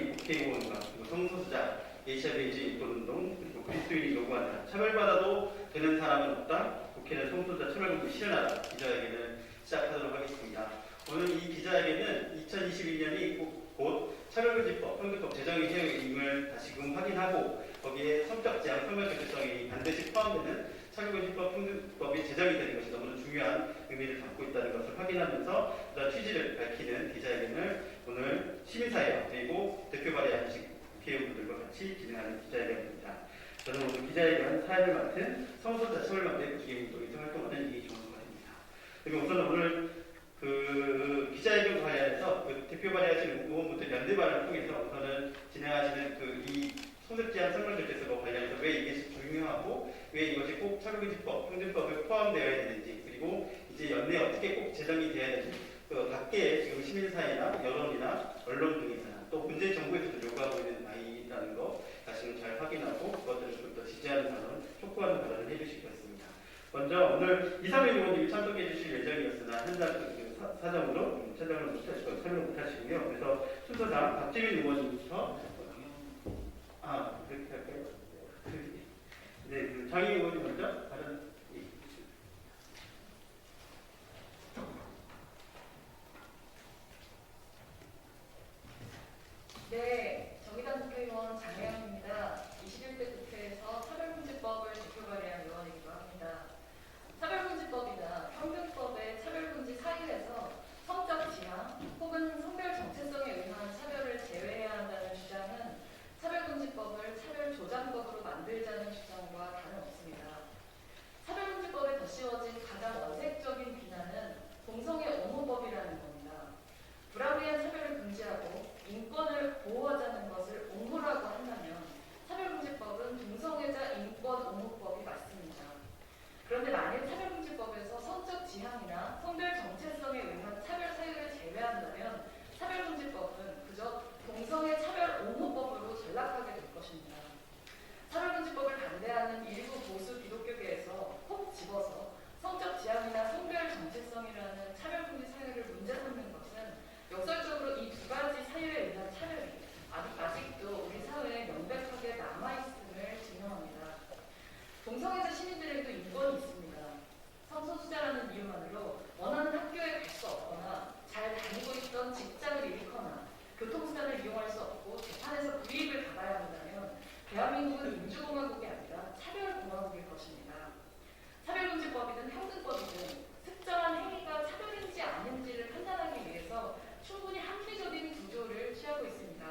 민주당이 국회의원과 그리고 성소수자, HIVAIDS 인권운동, 그리고 그리스도인이 요구한다. 차별받아도 되는 사람은 없다. 국회는 성소수자 차별금지 실현하라. 기자회견을 시작하도록 하겠습니다. 오늘 이 기자회견은 2022년이 곧 차별금지법, 평등법 제정의 해임을 다시금 확인하고 거기에 성적 제한, 성별 정체성이 반드시 포함되는 차별금지법, 평등법이 제정이 되는 것이 너무나 중요한 의미를 갖고 있다는 것을 확인하면서 그런 취지를 밝히는 기자회견을 오늘 시민사회와 그리고 대표 발의하신 국회의원분들과 같이 진행하는 기자회견입니다. 저는 오늘 기자회견 사회를 맡은 성소수자 차별만대 국회의원으로서 활동하는 이종수입니다. 그리고 우선 오늘 기자회견 관련해서 대표 발의하시는 의원분들 연대 발언을 통해서 우선은 진행하시는 이 소득 제한 설명절제서 관련해서 왜 이게 중요하고 왜 이것이 꼭 차별금지법, 평등법에 포함되어야 되는지 그리고 이제 연내에 어떻게 꼭 제정이 되어야 되는지 밖에 지금 시민사회나 여론이나 언론 등에서나 또 문재인 정부에서도 요구하고 있는 바이라는 거 다시금 잘 확인하고 그것들을 좀 더 지지하는 발언, 촉구하는 발언을 해주실 것입니다. 먼저 오늘 이상민 의원님이 참석해 주실 예정이었으나 현장 사정으로 촬영을 못하시고 설명 못하시고요. 그래서 순서상 박재민 의원님부터 그렇게 할까요? 네, 장희 의원님 먼저 다른 네, 정의당 국회의원 장혜영입니다. 21대 국회에서 차별금지법을 대표 발의한 의원이기도 합니다. 차별금지법이나 평등법의 차별금지 사유에서 성적 지향 혹은 성별 정체성에 의한 차별을 제외해야 한다는 주장은 차별금지법을 차별조장법으로 만들자는 주장과 다름없습니다. 차별금지법에 덧씌워진 가장 원색적인 비난은 동성애 옹호법이라는 겁니다. 불합리한 차별을 금지하고 인권을 보호하자는 것을 옹호라고 한다면 차별금지법은 동성애자 인권 옹호법이 맞습니다. 그런데 만일 차별금지법에서 성적 지향이나 성별 정체성에 의한 차별 사유를 제외한다면 차별금지법은 그저 동성애 차별 옹호법으로 전락하게 될 것입니다. 차별금지법을 반대하는 일부 보수 기독교계에서 콕 집어서 성적 지향이나 성별 정체성이라는 차별금지 사유를 문제 삼는 것은 역설적으로 이 두 가지 사유에 의한 차별이 아직도 우리 사회에 명백하게 남아있음을 증명합니다. 동성애자 시민들에게도 인권이 있습니다. 성소수자라는 이유만으로 원하는 학교에 갈 수 없거나 잘 다니고 있던 직장을 잃거나 교통수단을 이용할 수 없고 재판에서 불이익을 받아야 한다면 대한민국은 민주공화국이 아니라 차별공화국일 것입니다. 차별금지법이든 평등법이든 특정한 행위가 차별인지 아닌지를 판단하기 위해서 충분히 합리적인 구조를 취하고 있습니다.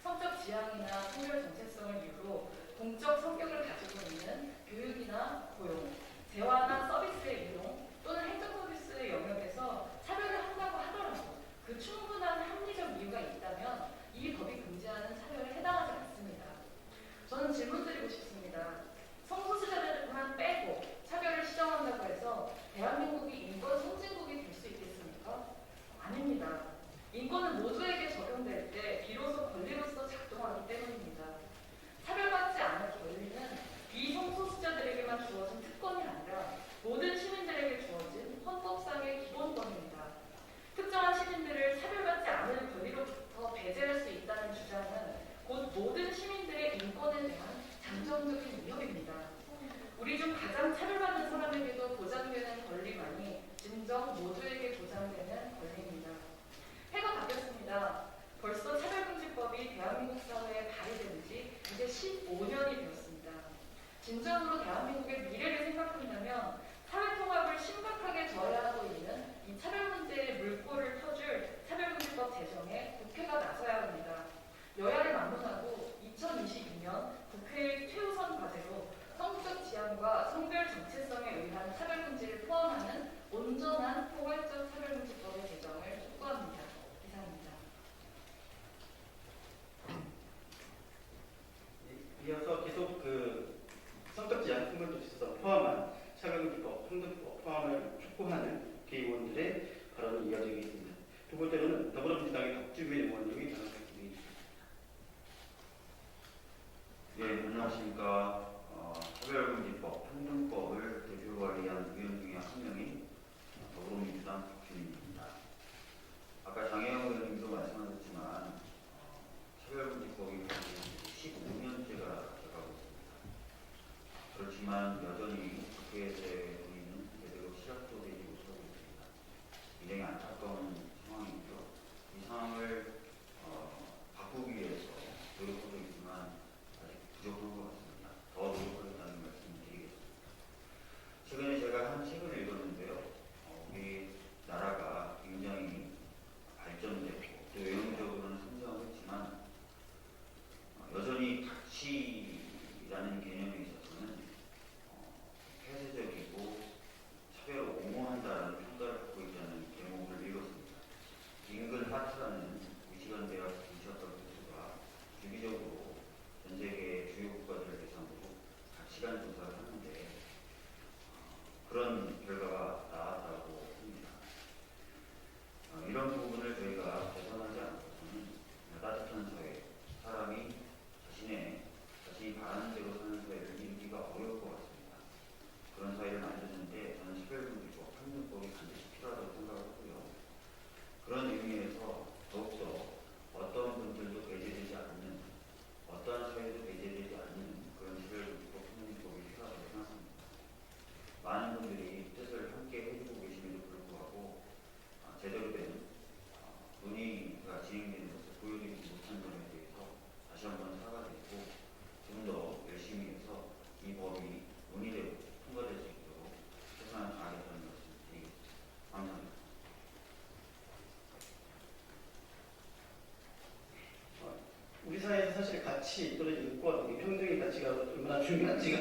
성적 지향이나 성별 정체성을 이유로 공적 성격을 가지고 있는 교육이나 고용, 재화나 서비스의 이용 또는 행정 서비스의 영역에서 차별을 한다고 하더라도 그 충분한 합리적 이유가 있다면 이 법이 금지하는 차별에 해당하지 않습니다. 저는 질문드리고 싶습니다. 성소수자들만 빼고 차별을 시정한다고 해서 대한민국이 인권 선진국이 될 수 있겠습니까? 아닙니다. 인권은 모두에게 적용될 때 비로소 권리로서 작동하기 때문입니다. 차별받지 않을 권리는 비성소수자들에게만 주어진 특권이 아니라 모든 시민들에게 주어진 헌법상의 기본권입니다. 특정한 시민들을 차별받지 않을 권리로부터 배제할 수 있다는 주장은 곧 모든 시민들의 인권에 대한 잠정적인 위협입니다. 우리 중 가장 차별받는 사람에게도 보장되는 권리만이 진정 모두에게 보장되는 권리입니다. 해가 바뀌었습니다. 벌써 차별금지법이 대한민국 사회에 발의된 지 이제 15년이 되었습니다. 진정으로 대한민국의 미래를 생각한다면 사회통합을 심각하게 저해하고 있는 이 차별 문제의 물꼬를 터줄 차별금지법 제정에 국회가 나서야 합니다. 여야를 막론하고 2022년 국회의 최우선 과제로 성적 지향과 성별 정체성에 의한 차별금지를 포함하는 온전한 포괄적 차별금지법의 제정을 촉구합니다. 이상입니다. 이어서 계속 성적 지향, 성별 정체성 포함한 차별금지법, 평등법 포함을 촉구하는 국회의원들의 발언이 이어지겠습니다. 두 번째로는 더불어민주당의 박주민 의원님이 발언하겠습니다. 그렇지만 여전히 국회에서의 논의는 제대로 시작도 되지 못하고 있습니다. 굉장히 안타까운 상황이고요. 이 상황을 바꾸기 위해서 노력하고 있지만 아직 부족한 것 같습니다. 더 노력하겠다는 말씀을 드리겠습니다. 최근에 제가 한 책을 읽었는데요. 우리 나라가 굉장히 발전되고 또 외형적으로는 성장을 했지만 여전히 가치라는 개념에 있어서는 폐쇄적이고 차별을 옹호한다는 평가를 받고 있다는 제목을 읽었습니다. 링근 하트라는 미시간 대학 정치학과 교수가 주기적으로 전 세계 주요 국가들을 대상으로 가치관 조사를 하는데 그런 결과가 나왔다고 합니다. 이런 부분을 저희가 개선하지 않고서는 따뜻한 사회, 사람이 자신이 바라는 대로 사는 사회를 이루기가 어려울 것 같습니다. 그런 사회를 만드는데 저는 차별금지법, 평등법이 반드시 필요하다고 생각하고요. 그런 의미에서 더욱더 어떤 분들도 배제되지 않는, 어떠한 사회도 배제되지 않는 그런 차별금지법, 평등법이 필요하다고 생각합니다. 많은 분들이 뜻을 함께 해주고 계심에도 불구하고 제대로 된 논의가 진행되는 것을 보여드리지 못한 점에 대해서 다시 한번 사과드리고 좀 더 열심히 해서 이 법이 논의되고 통과될 수 있도록 최선을 다하겠다는 말씀 드리겠습니다. 감사합니다. 우리 사회에서 사실 가치 또는 인권, 평등의 가치가 얼마나 중요한지가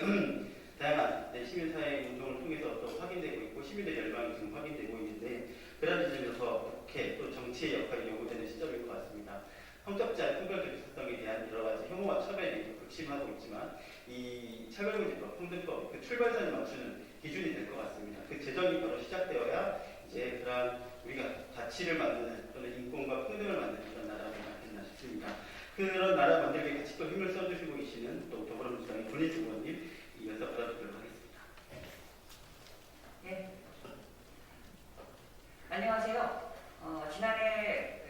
다양한 시민사회 운동을 통해서 또 확인되고 있고 시민의 열망이 지금 확인되고 있는데 그런 지점에서 국회 또 정치의 역할이 요구되는 시점일 것 같습니다. 성적지 않은 통별적 유사성에 대한 여러 가지 혐오와 차별이 극심하고 있지만 이 차별금지법, 평등법 그 출발선을 맞추는 기준이 될 것 같습니다. 그 제정이 바로 시작되어야 이제 그러한 우리가 가치를 만드는 또는 인권과 평등을 만드는 그런 나라가 되겠나 싶습니다. 그런 나라 만들기에 같이 또 힘을 써주시고 계시는 또 더불어민주당의 권인숙 의원님 이어서 받아뵙도록 하겠습니다. 네. 안녕하세요. 지난해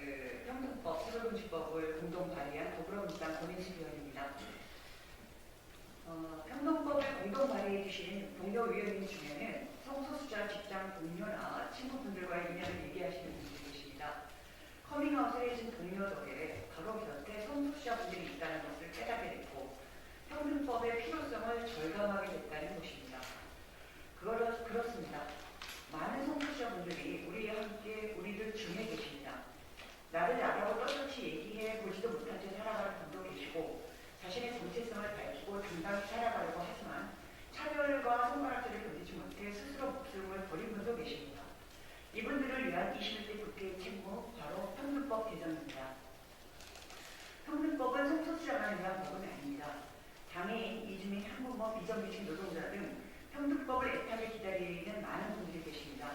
평등법, 차별금지법을 공동 발의한 더불어민주당 권인숙 의원입니다. 평등법을 공동 발의해 주신 동료 의원님 중에는 성소수자 직장 동료나 친구분들과의 인연을 얘기하시는 분들이 계십니다. 커밍아웃을 해준 동료 덕에 바로 곁에 성소수자분들이 있다는 것을 깨닫게 됐고 평등법의 필요성을 절감하게 됐다는 것입니다. 그렇습니다. 많은 성소수자분들이 우리와 함께 우리들 중에 계십니다. 나를 나라고 떳떳이 얘기해 보지도 못한 채 살아가는 분도 계시고 자신의 정체성을 밝히고 당당히 살아가려고 하지만 차별과 손가락질을 견디지 못해 스스로 목숨을 버린 분도 계십니다. 이분들을 위한 21대 국회의 책무 바로 평등법 개정입니다. 평등법은 성소수자만을 위한 법은 아닙니다. 장애인, 이주민, 한부모, 비정규직 노동자 등 평등법을 애타게 기다리는 많은 분들이 계십니다.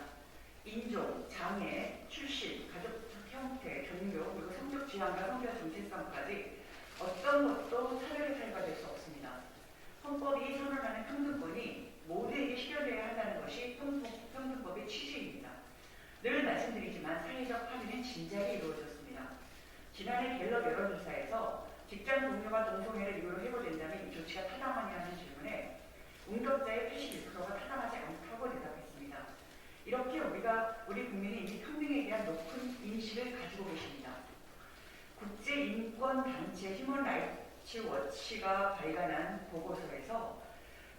인종, 장애, 출신, 가족 형태, 종교, 그리고 성적 지향과 성별 정체성까지 어떤 것도 차별의 사유가 될 수 없습니다. 헌법이 선언하는 평등권이 모두에게 실현되어야 한다는 것이 평등법의 취지입니다. 늘 말씀드리지만 사회적 합의는 진작에 이루어졌습니다. 지난해 갤럽 여론조사에서 직장 동료가 동성애를 이유로 해고된다면 이 조치가 타당하냐는 질문에 응답자의 81%가 타당하지 않다고 대답했습니다. 이렇게 우리 국민이 이미 평등에 대한 높은 인식을 가지고 계십니다. 국제인권단체 휴먼 라이츠 워치가 발간한 보고서에서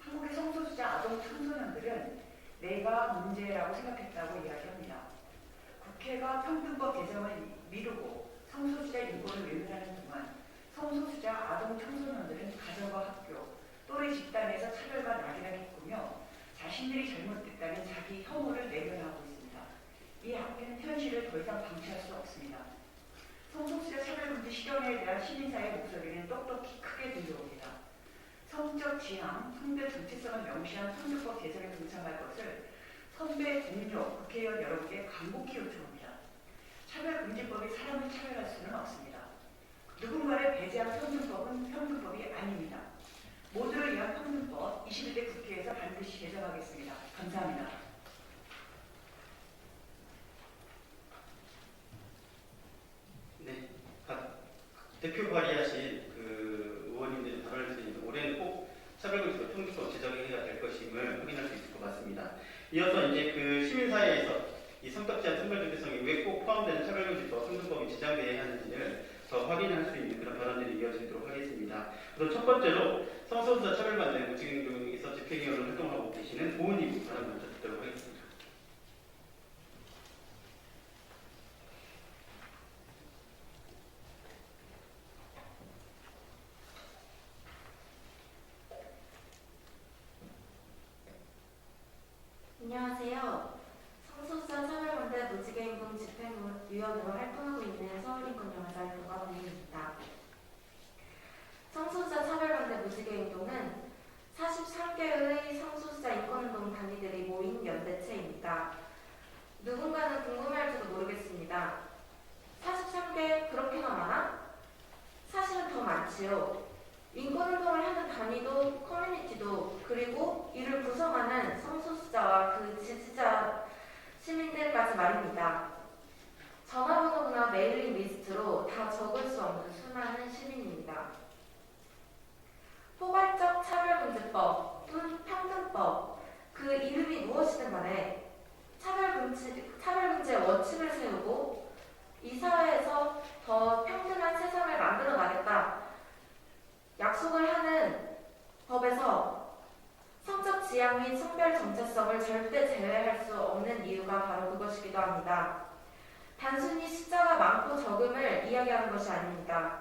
한국의 성소수자 아동 청소년들은 내가 문제라고 생각했다고 이야기합니다. 국회가 평등법 개정을 미루고 성소수자 인권을 외면하는 동안 성소수자 아동 청소년들은 가정과 학교, 또래 집단에서 차별과 낙인을 겪으며 자신들이 잘못됐다는 자기 혐오를 내면하고 있습니다. 이 현실을 더 이상 방치할 수 없습니다. 성소수자 차별금지 실현에 대한 시민사회의 목소리는 똑똑히 크게 들려옵니다. 성적 지향, 성별 정체성을 명시한 평등법 개정에 동참할 것을 선배 동료 국회의원 여러분께 간곡히 요청합니다. 차별금지법이 사람을 차별할 수는 없습니다. 누군가를 배제한 평등법은 평등법이 아닙니다. 모두를 위한 평등법 21대 국회에서 반드시 개정하겠습니다. 감사합니다. 네, 각 대표 발의하신 그 의원님들이 발언을 드리는데 올해는 꼭 차별금지법 통지법 제정해야 될 것임을 확인할 수 있을 것 같습니다. 이어서 이제 그 시민사회에서 이 성적지 않은 선별대상에 왜 꼭 포함되는 차별금지법 성등법이 제정되어야 하는지를 더 확인할 수 있는 그런 발언들이 이어지도록 하겠습니다. 우선 첫 번째로 성소수자 차별받는 무직행동에서 집행위원으로 활동하고 계시는 고은님 발언 먼저 듣도록 하겠습니다. 안녕하세요. 성소수자 차별반대 무지개행동 집행위원으로 활동하고 있는 서울인권영화자 도가은입니다. 성소수자 차별반대 무지개행동은 43개의 성소수자 인권운동 단위들이 모인 연대체입니다. 누군가는 궁금해할지도 모르겠습니다. 43개 그렇게나 많아? 사실은 더 많지요. 인권운동을 하는 단위도 커뮤니티도 그리고 이를 구성하는 성소수자와 그 지지자 시민들까지 말입니다. 전화번호나 메일링 리스트로 다 적을 수 없는 수많은 시민입니다. 포괄적 차별금지법 또는 평등법 그 이름이 무엇이든 간에 차별금지의 원칙을 세우고 이 사회에서 더 평등한 세상을 만들어 나겠다 약속을 하는 법에서 성적 지향 및 성별 정체성을 절대 제외할 수 없는 이유가 바로 그것이기도 합니다. 단순히 숫자가 많고 적음을 이야기하는 것이 아닙니다.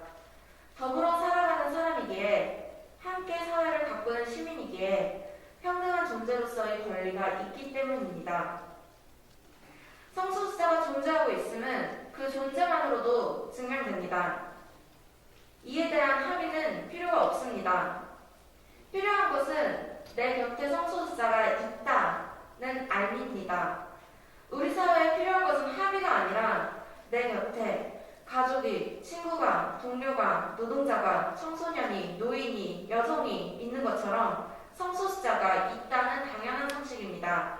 더불어 살아가는 사람이기에 함께 사회를 가꾸는 시민이기에 평등한 존재로서의 권리가 있기 때문입니다. 성소수자가 존재하고 있음은 그 존재만으로도 증명됩니다. 이에 대한 합의는 필요가 없습니다. 필요한 것은 내 곁에 성소수자가 있다는 알미입니다. 우리 사회에 필요한 것은 합의가 아니라 내 곁에 가족이, 친구가, 동료가, 노동자가, 청소년이, 노인이, 여성이 있는 것처럼 성소수자가 있다는 당연한 상식입니다.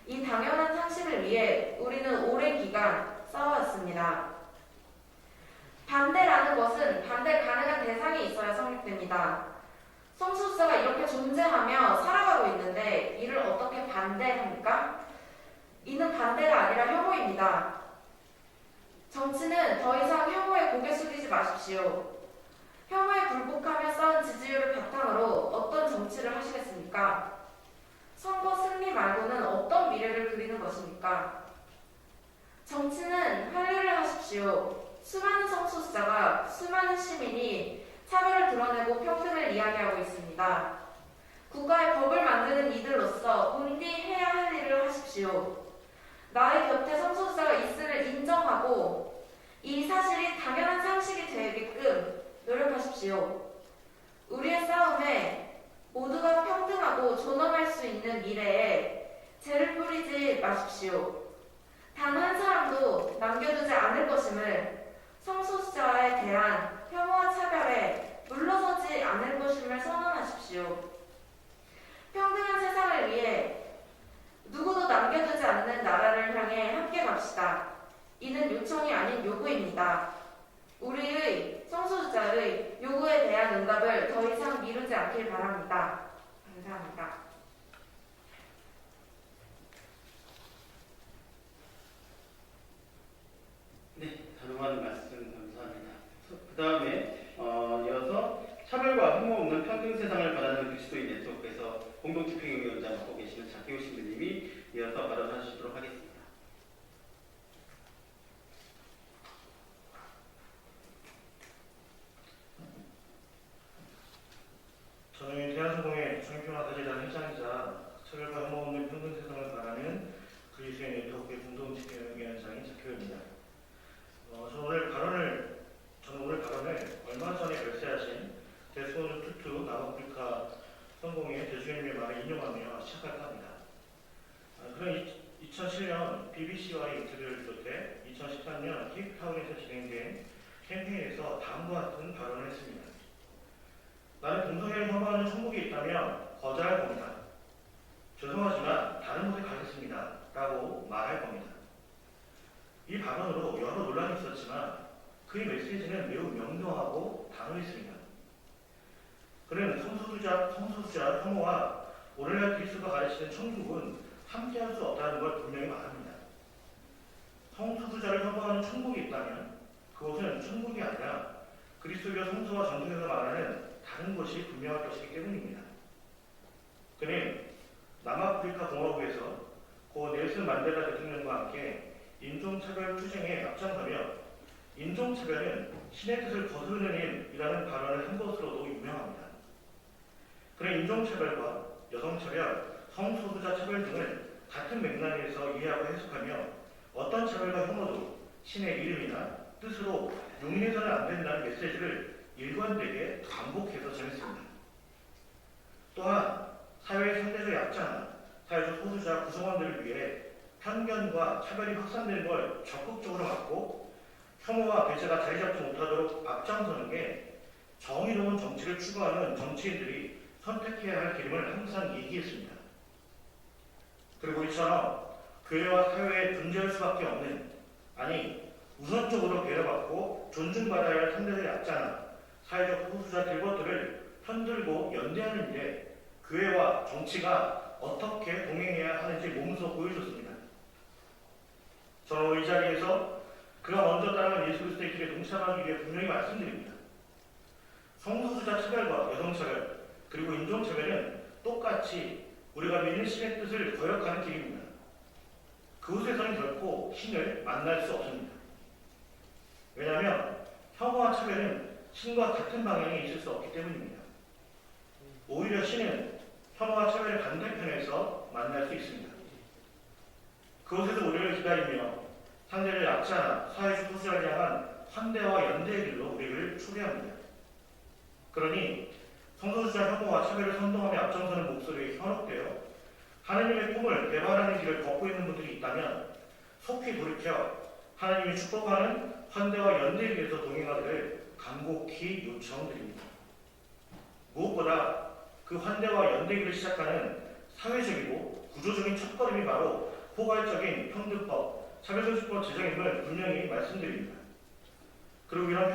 이 당연한 상식을 위해 우리는 오랜 기간 싸워왔습니다. 반대라는 것은 반대 가능한 대상이 있어야 성립됩니다. 성소수자가 이렇게 존재하며 살아가고 있는데 이를 어떻게 반대합니까? 이는 반대가 아니라 혐오입니다. 정치는 더 이상 혐오에 고개 숙이지 마십시오. 혐오에 굴복하며 쌓은 지지율을 바탕으로 어떤 정치를 하시겠습니까? 선거 승리 말고는 어떤 미래를 그리는 것입니까? 정치는 할 일을 하십시오. 수많은 성소수자가, 수많은 시민이 차별을 드러내고 평등을 이야기하고 있습니다. 국가의 법을 만드는 이들로서 본디 해야 할 일을 하십시오. 나의 곁에 성소수자가 있음을 인정하고 이 사실이 당연한 상식이 되게끔 노력하십시오. 우리의 싸움에 모두가 평등하고 존엄할 수 있는 미래에 죄를 뿌리지 마십시오. 단 한 사람도 남겨두지 않을 것임을 성소수자에 대한 혐오와 차별에 물러서지 않을 것임을 선언하십시오. 평등한 세상을 위해 누구도 남겨두지 않는 나라를 향해 함께 갑시다. 이는 요청이 아닌 요구입니다. 우리의 성소수자의 요구에 대한 응답을 더 이상 미루지 않길 바랍니다. 감사합니다. 네, 다루하는 말씀 감사합니다. 그 다음에 이어서 차별과 혐오 없는 평등 세상을 바라는 그리스도인 네트워크에서 공동집행위원장 맡고 계시는 장기호 신부님이 이어서 발언하시도록 하겠습니다. 저는 대한성공회 정평화가재단 회장이자 차별과 혐오 없는 평등 세상을 바라는 그리스도인 네트워크의 공동집행위원장인 장기호입니다. 저는 오늘 발언을 얼마 전에 별세하신 데스모드 투투 남아프리카 성공회 대주교님의 말을 인용하며 시작할까 합니다. 그런 2007년 BBC와의 인터뷰를 비롯해 2013년 케이프타운에서 진행된 캠페인에서 다음과 같은 발언을 했습니다. 나는 동성애를 혐오하는 천국이 있다면 거절할 겁니다. 죄송하지만 다른 곳에 가겠습니다. 라고 말할 겁니다. 이 발언으로 여러 논란이 있었지만 그의 메시지는 매우 명료하고 단호했습니다. 그는 성소수자 혐오와 오늘날 그리스도가 가르치는 천국은 함께할 수 없다는 걸 분명히 말합니다. 성소수자를 혐오하는 천국이 있다면 그것은 천국이 아니라 그리스도교 성서와 전통에서 말하는 다른 것이 분명할 것이기 때문입니다. 그는 남아프리카 공화국에서 고 넬슨 만델라 대통령과 함께 인종차별 투쟁에 앞장서며 인종차별은 신의 뜻을 거스르는 일이라는 발언을 한 것으로도 유명합니다. 그는 인종차별과 여성차별, 성소수자 차별 등을 같은 맥락에서 이해하고 해석하며 어떤 차별과 혐오도 신의 이름이나 뜻으로 용인해서는 안 된다는 메시지를 일관되게 반복해서 전했습니다. 또한 사회의 상대적 약자나 사회적 소수자 구성원들을 위해 편견과 차별이 확산되는 걸 적극적으로 막고 혐오와 배제가 자리 잡지 못하도록 앞장서는 게 정의로운 정치를 추구하는 정치인들이 선택해야 할 길임을 항상 얘기했습니다. 그리고 이처럼 교회와 사회에 존재할 수밖에 없는, 아니 우선적으로 배려받고 존중받아야 할 상대적 약자나 사회적 소수자들 것들을 편들고 연대하는 일에 교회와 정치가 어떻게 동행해야 하는지 몸소 보여줬습니다. 저는 오늘 이 자리에서 그가 먼저 따라간 예수 그리스도의 길에 동참하기 위해 분명히 말씀드립니다. 성소수자 차별과 여성차별 그리고 인종차별은 똑같이 우리가 믿는 신의 뜻을 거역하는 길입니다. 그곳에서는 결코 신을 만날 수 없습니다. 왜냐하면 혐오와 차별은 신과 같은 방향에 있을 수 없기 때문입니다. 오히려 신은 혐오와 차별의 반대편에서 만날 수 있습니다. 그곳에서 우리를 기다리며 상대를 약자나 사회적 소수자를 향한 환대와 연대의 길로 우리를 초대합니다. 그러니 성소수자 혐오와 차별을 선동하며 앞장서는 목소리에 현혹되어 하나님의 꿈을 개발하는 길을 걷고 있는 분들이 있다면 속히 돌이켜 하나님이 축복하는 환대와 연대를 위해서 동행하기를 간곡히 요청드립니다. 무엇보다 그 환대와 연대기를 시작하는 사회적이고 구조적인 첫걸음이 바로 포괄적인 평등법, 차별정치법 제정임을 분명히 말씀드립니다. 그리고 이런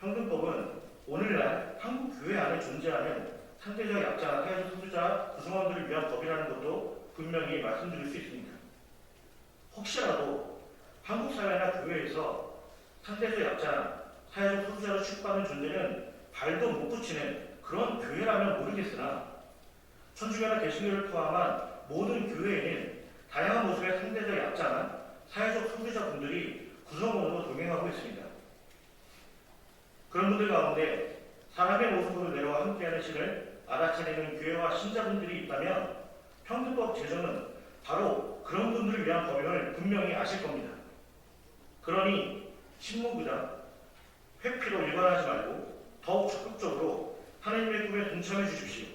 평등법은 오늘날 한국 교회 안에 존재하는 상대적 약자나 사회적 소수자 구성원들을 위한 법이라는 것도 분명히 말씀드릴 수 있습니다. 혹시라도 한국 사회나 교회에서 상대적 약자나 사회적 소수자로 취급받는 존재는 발도 못 붙이는 그런 교회라면 모르겠으나 천주교나 개신교를 포함한 모든 교회에는 다양한 모습의 상대적 약자나 사회적 소수자 분들이 구성원으로 동행하고 있습니다. 그런 분들 가운데 사람의 모습으로 내려와 함께하는 신을 알아차리는 교회와 신자분들이 있다면 평등법 제정은 바로 그런 분들을 위한 법임을 분명히 아실 겁니다. 그러니 신무부자 회피로 일관하지 말고 더욱 적극적으로 하나님의 꿈에 동참해 주십시오.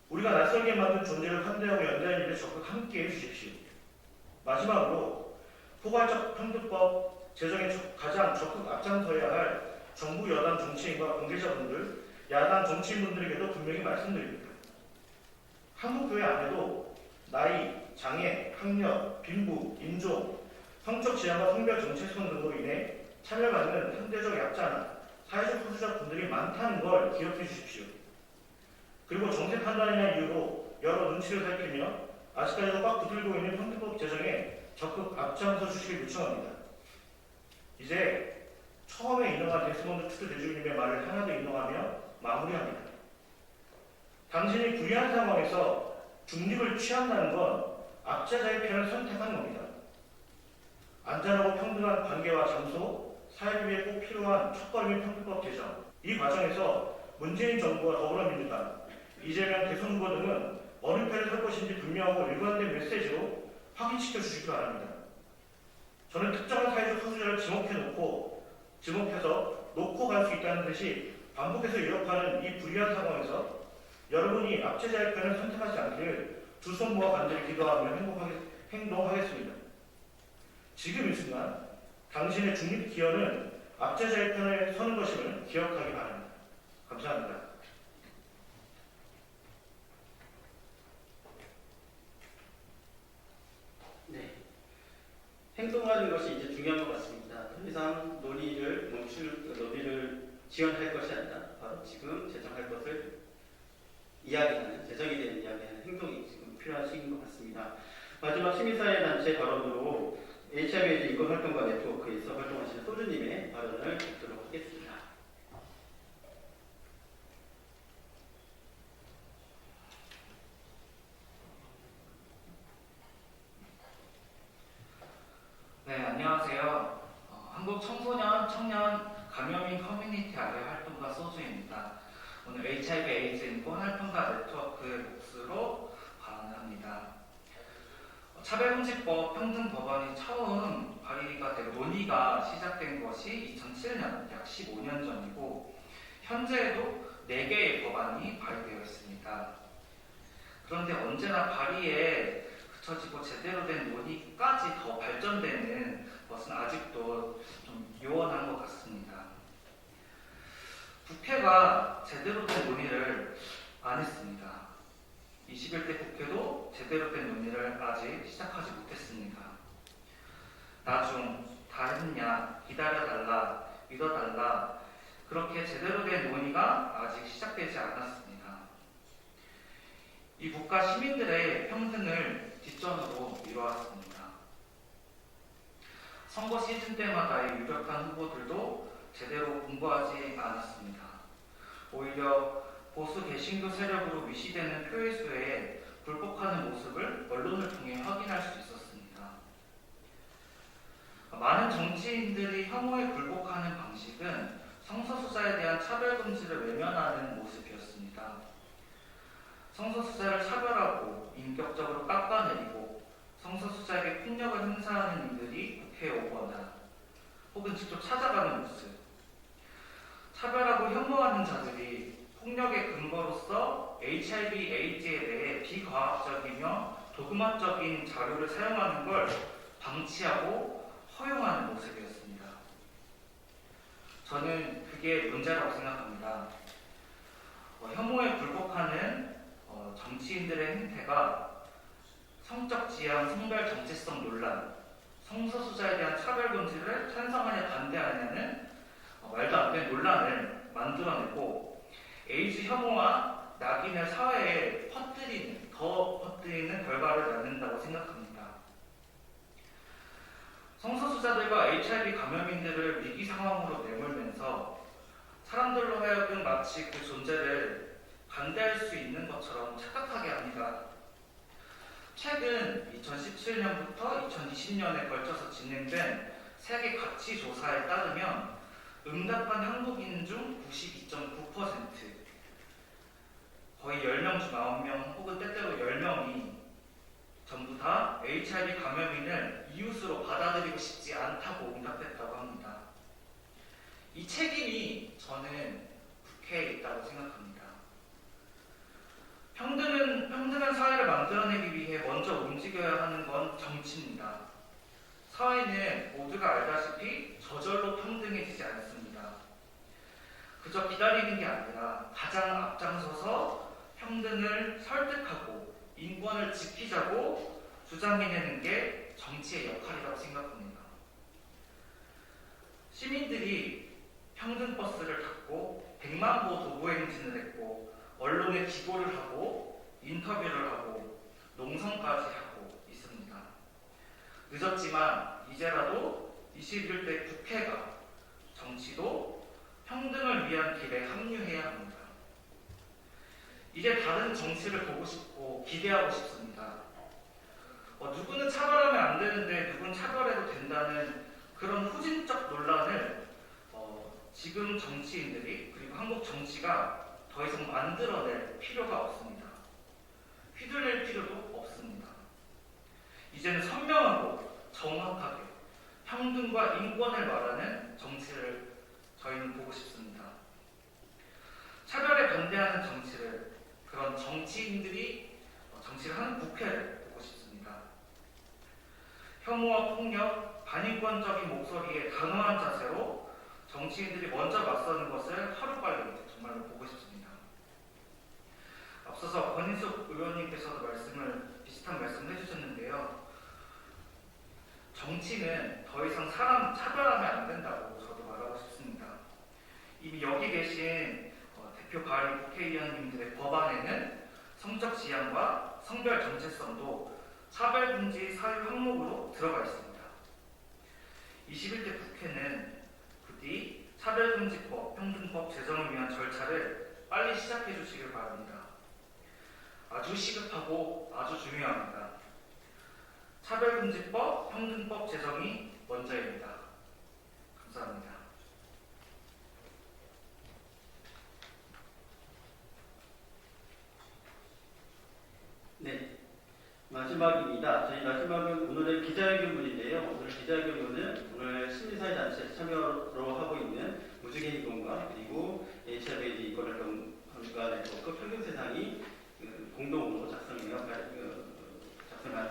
우리가 낯설게 만든 존재를 환대하고 연대하는 일에 적극 함께해 주십시오. 마지막으로 포괄적 평등법 제정에 가장 적극 앞장서야 할 정부 여당 정치인과 관계자분들, 야당 정치인분들에게도 분명히 말씀드립니다. 한국교회 안에도 나이, 장애, 학력, 빈부, 인종, 성적 지향과 성별 정체성 등으로 인해 차별받는 상대적 약자나 사회적 소수자 분들이 많다는 걸 기억해 주십시오. 그리고 정책 판단이나 이유로 여러 눈치를 살피며 아직까지도 꽉 붙들고 있는 평등법 제정에 적극 앞장서 주시길 요청합니다. 이제 처음에 인용한 데스몬드 투투 대주님의 말을 하나 더 인용하며 마무리합니다. 당신이 불리한 상황에서 중립을 취한다는 건 악자자의 편을 선택한 겁니다. 안전하고 평등한 관계와 장소, 사회를 위해 꼭 필요한 첫걸음인 평등법 제정. 이 과정에서 문재인 정부와 더불어민주당, 이재명 대선 후보 등은 어느 편을 설 것인지 분명하고 일관된 메시지로 확인시켜 주시기 바랍니다. 저는 특정한 사회적 소수자를 지목해서 놓고 갈 수 있다는 듯이 반복해서 위협하는 이 불리한 상황에서 여러분이 압제자의 편을 선택하지 않기를 두 손 모아 간절히 기도하며 행동하겠습니다. 지금 이 순간 당신의 중립 기여는 압제자의 편에 서는 것임을 기억하기 바랍니다. 감사합니다. 네, 행동하는 것이 이제 중요한 것 같습니다. 더 이상 논의를 지원할 것이 아니라 바로 지금 제정할 것을 이야기하는, 제정이 되는 이야기하는 행동이 지금 필요한 시기인 것 같습니다. 마지막 시민사회단체 발언으로 HIV 인권활동가 네트워크에서 활동하시는 소주님의 발언을 듣도록 하겠습니다. 네, 안녕하세요. 한국 청소년, 청년, 감염인 커뮤니티 아래 활동가 소주입니다. 오늘 HIV 에이즈 인권 활동가 네트워크의 몫으로 발언을 합니다. 차별금지법 평등법안이 처음 발의가 되고 논의가 시작된 것이 2007년, 약 15년 전이고 현재에도 4개의 법안이 발의되어 있습니다. 그런데 언제나 발의에 그쳐지고 제대로 된 논의까지 더 발전되는 것은 아직도 좀 요원한 것 같습니다. 국회가 제대로 된 논의를 안 했습니다. 21대 국회도 제대로 된 논의를 아직 시작하지 못했습니다. 나중, 다 했냐, 기다려달라, 믿어달라, 그렇게 제대로 된 논의가 아직 시작되지 않았습니다. 이 국가 시민들의 평등을 뒷전으로 미뤄왔습니다. 선거 시즌 때마다의 유력한 후보들도 제대로 공부하지 않았습니다. 오히려 보수 개신교 세력으로 위시되는 표의수에 굴복하는 모습을 언론을 통해 확인할 수 있었습니다. 많은 정치인들이 혐오에 굴복하는 방식은 성소수자에 대한 차별금지를 외면하는 모습이었습니다. 성소수자를 차별하고 인격적으로 깎아내리고 성소수자에게 폭력을 행사하는 이들이 국회에 오거나 혹은 직접 찾아가는 모습, 차별하고 혐오하는 자들이 폭력의 근거로서 HIV, 에이즈에 대해 비과학적이며 도그마적인 자료를 사용하는 걸 방치하고 허용하는 모습이었습니다. 저는 그게 문제라고 생각합니다. 혐오에 굴복하는 정치인들의 행태가 성적 지향, 성별 정체성 논란, 성소수자에 대한 차별금지를 찬성하냐 반대하냐는 말도 안 되는 논란을 만들어내고 에이즈 혐오와 낙인을 사회에 더 퍼뜨리는 결과를 낳는다고 생각합니다. 성소수자들과 HIV 감염인들을 위기 상황으로 내몰면서 사람들로 하여금 마치 그 존재를 반대할 수 있는 것처럼 착각하게 합니다. 최근 2017년부터 2020년에 걸쳐서 진행된 세계 가치 조사에 따르면 응답한 한국인 중 92.9%, 거의 10명 중 9명 혹은 때때로 10명이 전부 다 HIV 감염인을 이웃으로 받아들이고 싶지 않다고 응답했다고 합니다. 이 책임이 저는 국회에 있다고 생각합니다. 평등한 사회를 만들어내기 위해 먼저 움직여야 하는 건 정치입니다. 사회는 모두가 알다시피 저절로 평등해지지 않습니다. 그저 기다리는 게 아니라 가장 앞장서서 평등을 설득하고 인권을 지키자고 주장해내는 게 정치의 역할이라고 생각합니다. 시민들이 평등버스를 탔고 100만 보 도보행진을 했고 언론에 기고를 하고 인터뷰를 하고 농성까지 하고 있습니다. 늦었지만 이제라도 21대 국회가 정치도 평등을 위한 길에 합류해야 합니다. 이제 다른 정치를 보고 싶고 기대하고 싶습니다. 누구는 차별하면 안 되는데 누구는 차별해도 된다는 그런 후진적 논란을 지금 정치인들이 그리고 한국 정치가 더 이상 만들어낼 필요가 없습니다. 휘둘릴 필요도 없습니다. 이제는 선명하고 정확하게 평등과 인권을 말하는 정치를 저희는 보고 싶습니다. 차별에 반대하는 정치를, 그런 정치인들이 정치를 하는 국회를 보고 싶습니다. 혐오와 폭력, 반인권적인 목소리에 단호한 자세로 정치인들이 먼저 맞서는 것을 하루빨리 정말로 보고 싶습니다. 앞서서 권인숙 의원님께서도 비슷한 말씀을 해주셨는데요. 정치는 더 이상 사람 차별하면 안 된다고 저도 말하고 싶습니다. 이미 여기 계신 대표 발의 국회의원님들의 법안에는 성적 지향과 성별 정체성도 차별금지 사유 항목으로 들어가 있습니다. 21대 국회는 부디 차별금지법, 평등법 제정을 위한 절차를 빨리 시작해 주시길 바랍니다. 아주 시급하고 아주 중요합니다. 차별금지법, 평등법 제정이 먼저입니다. 감사합니다. 네, 마지막입니다. 저희 마지막은 오늘의 기자회견문인데요. 오늘 기자회견문은 오늘 시민사회단체에서 참여로 하고 있는 무지개 인권과 그리고 HIV 인권활동가 네트워크 평등세상이 공동으로 작성한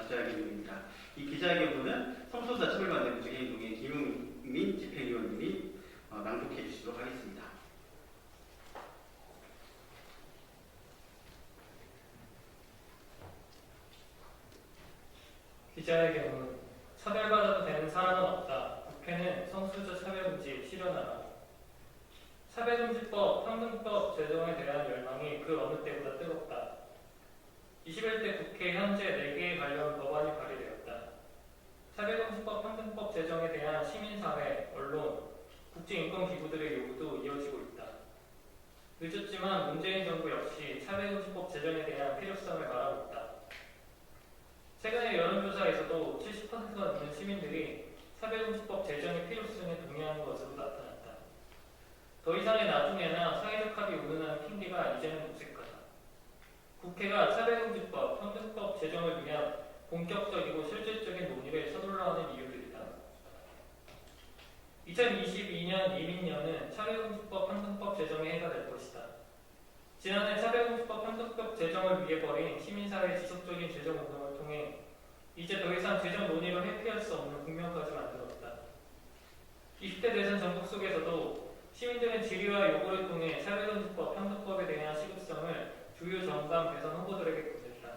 기자회견문입니다. 이 기자회견문은 성소수자 차별반대 무지개 행동의 김용민 집행위원님이 낭독해 주시도록 하겠습니다. 기자회견문 차별받아도 되는 사람은 없다. 국회는 성소수자 차별금지 실현하라. 차별금지법, 평등법 제정에 대한 열망이 그 어느 때보다 뜨겁다. 21대 국회 현재 4개의 관련 법안이 발의되었다. 차별금지법, 평등법 제정에 대한 시민사회, 언론, 국제인권기구들의 요구도 이어지고 있다. 늦었지만 문재인 정부 역시 차별금지법 제정에 대한 필요성을 말하고 있다. 최근의 여론조사에서도 70%가 넘는 시민들이 차별금지법 제정의 필요성에 동의하는 것으로 나타났다. 더 이상의 나중에나 사회적 합의 운운하는 핑계가 이제는 무색하다. 국회가 차별금지법, 평등법 제정을 위한 본격적이고 실질적인 논의를 서둘러 하는 이유들이다. 2022년 이민년은 차별금지법, 평등법 제정의 해가 될 것이다. 지난해 차별금지법, 평등법 제정을 위해 벌인 시민사회의 지속적인 제정운동을 통해 이제 더 이상 제정 논의로 회피할 수 없는 국면까지 만들었다. 20대 대선 전국 속에서도 시민들은 질의와 요구를 통해 차별금지법, 평등법에 대한 시급성을 주요 정당 대선 후보들에게 보냈다.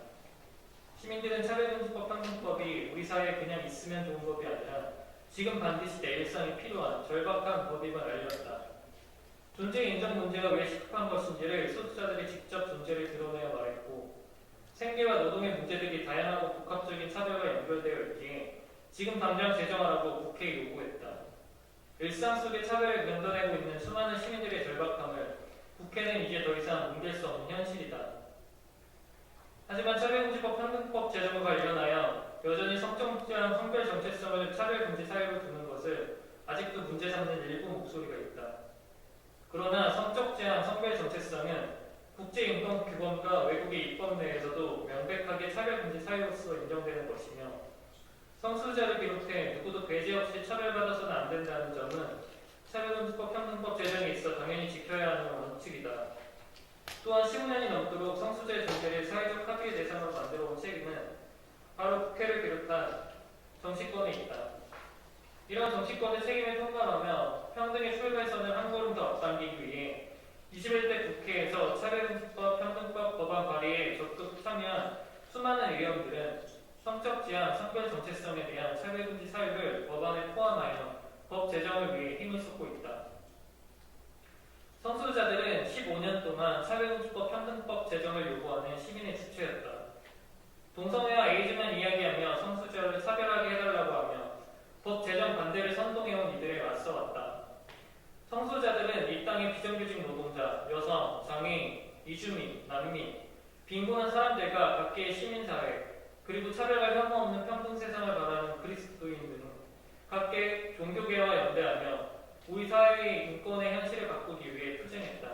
시민들은 차별금지법, 평등법이 우리 사회에 그냥 있으면 좋은 법이 아니라 지금 반드시 내 일상에 필요한 절박한 법임을 알렸다. 존재 인정 문제가 왜 시급한 것인지를 소수자들이 직접 존재를 드러내어 말했고, 생계와 노동의 문제들이 다양하고 복합적인 차별과 연결되어 있기에 지금 당장 제정하라고 국회에 요구했다. 일상 속의 차별을 견뎌내고 있는 수많은 시민들의 절박함을 국회는 이제 더 이상 옮길 수 없는 현실이다. 하지만 차별금지법, 평등법 제정과 관련하여 여전히 성적 지향, 성별 정체성을 차별금지 사유로 두는 것을 아직도 문제 삼는 일부 목소리가 있다. 그러나 성적 지향, 성별 정체성은 국제인권규범과 외국의 입법 내에서도 명백하게 차별금지 사유로서 인정되는 것이며, 성소수자를 비롯해 누구도 배제 없이 차별받아서는 안 된다는 점은 차별금지법, 평등법 제정에 있어 당연히 지켜야 하는 원칙이다. 또한 15년이 넘도록 성소수자의 존재를 사회적 합의의 대상으로 만들어온 책임은 바로 국회를 비롯한 정치권에 있다. 이런 정치권의 책임을 통감하며 평등의 출발선을 한 걸음 더 앞당기기 위해 21대 국회에서 차별금지법, 평등법 법안 발의에 적극 참여한 수많은 의원들은 성적 지향, 성별 정체성에 대한 차별금지 사유를 법안에 포함하여 법 제정을 위해 힘을 쏟고 있다. 성소수자들은 15년 동안 차별금지법, 평등법 제정을 요구하는 시민의 주체였다. 동성애와 에이즈만 이야기하며 성소수자를 차별하게 해달라고 하며 법 제정 반대를 선동해온 이들에 맞서왔다. 성소수자들은 이 땅의 비정규직 노동자, 여성, 장애인, 이주민, 난민, 빈곤한 사람들과 각계의 시민사회, 그리고 차별과 혐오 없는 평등 세상을 바라는 그리스도인 등 각계 종교계와 연대하며 우리 사회의 인권의 현실을 바꾸기 위해 투쟁했다.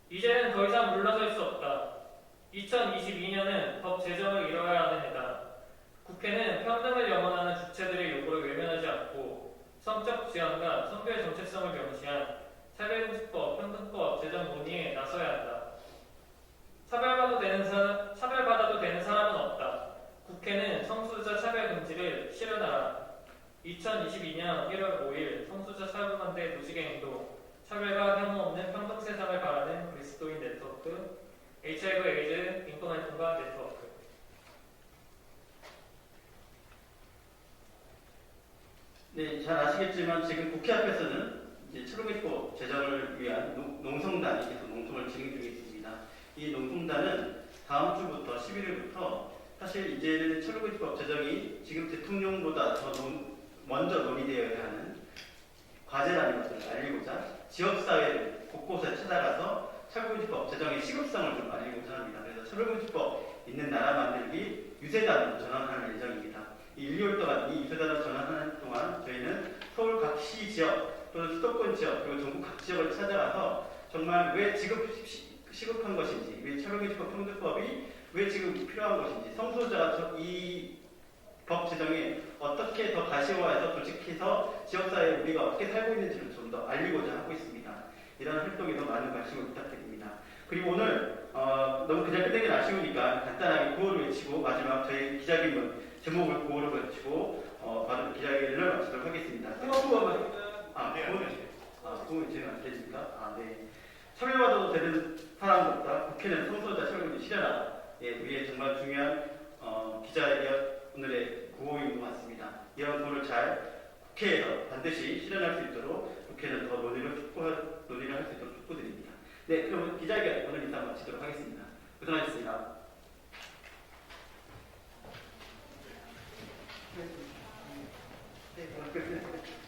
이제는 더 이상 물러설 수 없다. 2022년은 법 제정을 이뤄야 하는 해다. 국회는 평등을 염원하는 주체들의 요구를 외면하지 않고 성적 지향과 성별 정체성을 명시한 차별금지법, 평등법 제정 논의에 나서야 한다. 차별받아도 되는 사람은 없다. 국회는 성소수자 차별금지를 실현하라. 2022년 1월 5일 성소수자 차별반대 무지개 행동, 차별과 혐오 없는 평등 세상을 바라는 그리스도인 네트워크, HIV 에이즈 인권활동가 네트워크. 네, 잘 아시겠지만 지금 국회 앞에서는 이제 철거기법 제정을 위한 농성단이 계속 농성을 진행 중에 있습니다. 이 농성단은 다음 주부터 11일부터 사실 이제는 철거기법 제정이 지금 대통령보다 더 먼저 논의되어야 하는 과제라는 것을 알리고자 지역사회 곳곳에 찾아가서 철거기법 제정의 시급성을 좀 알리고자 합니다. 그래서 철거기법 있는 나라 만들기 유세단으로 전환하는 예정입니다. 이 1개월 동안 이 유세단을 전환하는 동안 저희는 서울 각 시 지역 또는 수도권 지역 그리고 전국 각 지역을 찾아가서 정말 왜 시급한 것인지, 왜 철거기법 평등법이 왜 지금 필요한 것인지, 성소수자가 이 법 제정에 어떻게 더 가시화해서 조직해서 지역사회에 우리가 어떻게 살고 있는지를 좀 더 알리고자 하고 있습니다. 이런 활동에도 많은 관심을 부탁드립니다. 그리고 오늘 너무 그냥 끝내긴 아쉬우니까 간단하게 구호를 외치고 마지막 저희 기자회견 제목을 구호를 외치고 바로 기자회견을 마치도록 하겠습니다. 구호는 진행 안 되십니까? 네. 참여받아도 되는 사람은 없다. 국회는 성소수자 철거를 실현하라. 예, 위에 정말 중요한 기자회견 오늘의 구호인 것 같습니다. 이런 구호를 잘 국회에서 반드시 실현할 수 있도록 국회는 더 논의를 할 수 있도록 촉구드립니다. 네, 그럼 기자회견 오늘 인사 마치도록 하겠습니다. 고생하셨습니다. 네,